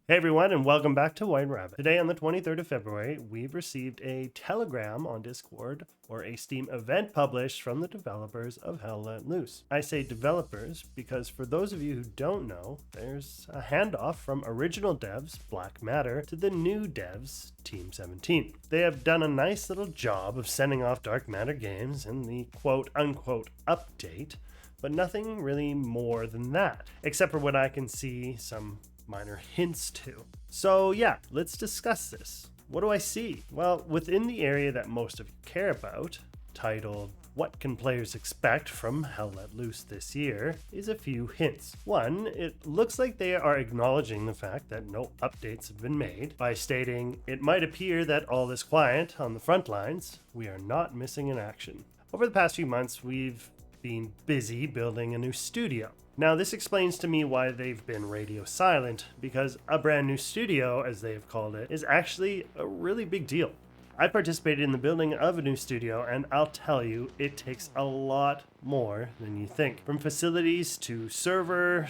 Hey everyone, and welcome back to White Rabbit. Today on the 23rd of February, we've received a telegram on Discord or a Steam event published from the developers of Hell Let Loose. I say developers because for those of you who don't know, there's a handoff from original devs Black Matter to the new devs Team 17. They have done a nice little job of sending off Dark Matter games in the quote-unquote update, but nothing really more than that, except for what I can see some minor hints to. So yeah, let's discuss this. What do I see? Well, within the area that most of you care about, titled What Can Players Expect from Hell Let Loose This Year, is a few hints. One, it looks like they are acknowledging the fact that no updates have been made by stating, "It might appear that all is quiet on the front lines. We are not missing in action." Over the past few months, we've been busy building a new studio. Now, this explains to me why they've been radio silent, because a brand new studio, as they've called it, is actually a really big deal. I participated in the building of a new studio, and I'll tell you, it takes a lot more than you think. From facilities to server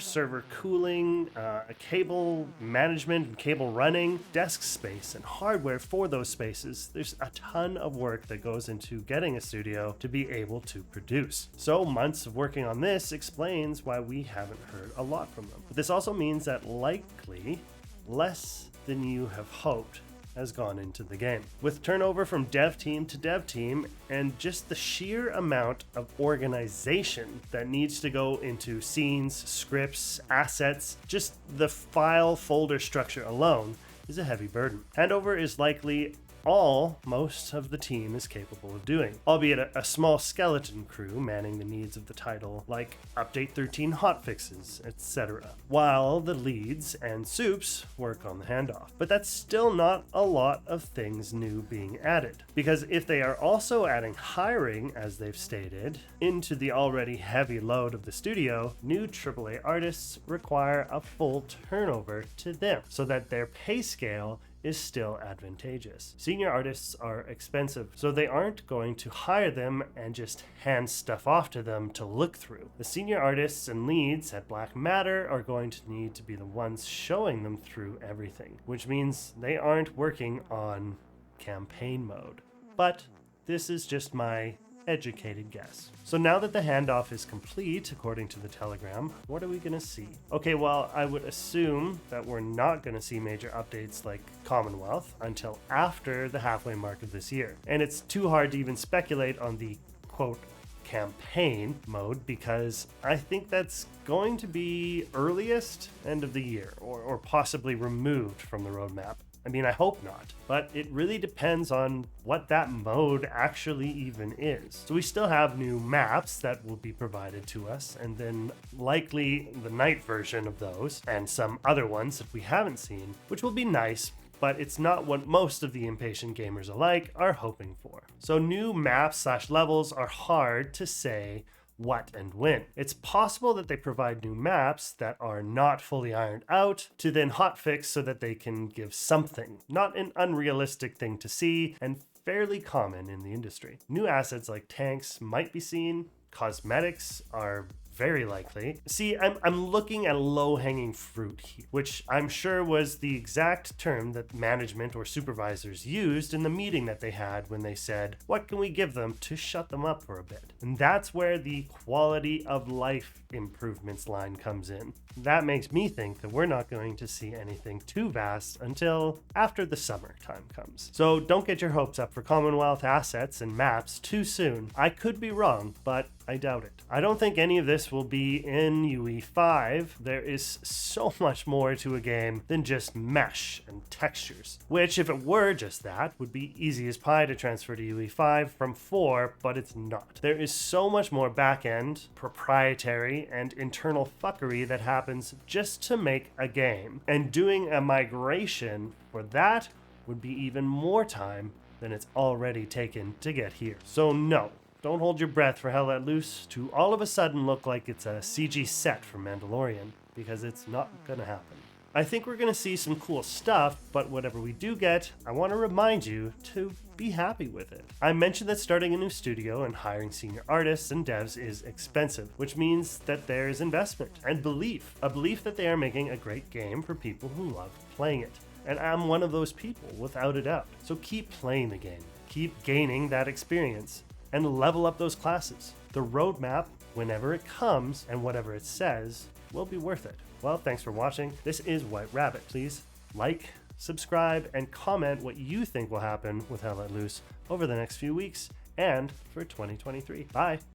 cooling, cable management and cable running, desk space and hardware for those spaces. There's a ton of work that goes into getting a studio to be able to produce. So months of working on this explains why we haven't heard a lot from them. But this also means that likely less than you have hoped has gone into the game. With turnover from dev team to dev team and just the sheer amount of organization that needs to go into scenes, scripts, assets, just the file folder structure alone is a heavy burden. Handover is likely all most of the team is capable of doing, albeit a small skeleton crew manning the needs of the title, like Update 13 hotfixes, etc., while the leads and soups work on the handoff. But that's still not a lot of things new being added, because if they are also adding hiring, as they've stated, into the already heavy load of the studio, new AAA artists require a full turnover to them, so that their pay scale is still advantageous. Senior artists are expensive, so they aren't going to hire them and just hand stuff off to them to look through. The senior artists and leads at Black Matter are going to need to be the ones showing them through everything, which means they aren't working on campaign mode. But this is just my educated guess. So now that the handoff is complete, according to the telegram, what are we going to see? Okay, well, I would assume that we're not going to see major updates like Commonwealth until after the halfway mark of this year. And it's too hard to even speculate on the quote campaign mode, because I think that's going to be earliest end of the year or possibly removed from the roadmap. I mean, I hope not, but it really depends on what that mode actually even is. So we still have new maps that will be provided to us, and then likely the night version of those, and some other ones that we haven't seen, which will be nice, but it's not what most of the impatient gamers alike are hoping for. So new maps/levels are hard to say what and when. It's possible that they provide new maps that are not fully ironed out to then hotfix so that they can give something. Not an unrealistic thing to see and fairly common in the industry. New assets like tanks might be seen. Cosmetics are very likely. See, I'm looking at low-hanging fruit here, which I'm sure was the exact term that management or supervisors used in the meeting that they had when they said, what can we give them to shut them up for a bit? And that's where the quality of life improvements line comes in. That makes me think that we're not going to see anything too vast until after the summer time comes. So don't get your hopes up for Commonwealth assets and maps too soon. I could be wrong, but I doubt it. I don't think any of this will be in UE5. There is so much more to a game than just mesh and textures, which if it were just that would be easy as pie to transfer to UE5 from 4, but it's not. There is so much more back-end, proprietary, and internal fuckery that happens just to make a game, and doing a migration for that would be even more time than it's already taken to get here. So no, don't hold your breath for Hell Let Loose to all of a sudden look like it's a CG set from Mandalorian, because it's not gonna happen. I think we're going to see some cool stuff, but whatever we do get, I want to remind you to be happy with it. I mentioned that starting a new studio and hiring senior artists and devs is expensive, which means that there's investment and belief. A belief that they are making a great game for people who love playing it. And I'm one of those people, without a doubt. So keep playing the game, keep gaining that experience, and level up those classes. The roadmap, whenever it comes and whatever it says, will be worth it. Well, thanks for watching. This is White Rabbit. Please like, subscribe, and comment what you think will happen with Hell Let Loose over the next few weeks and for 2023. Bye.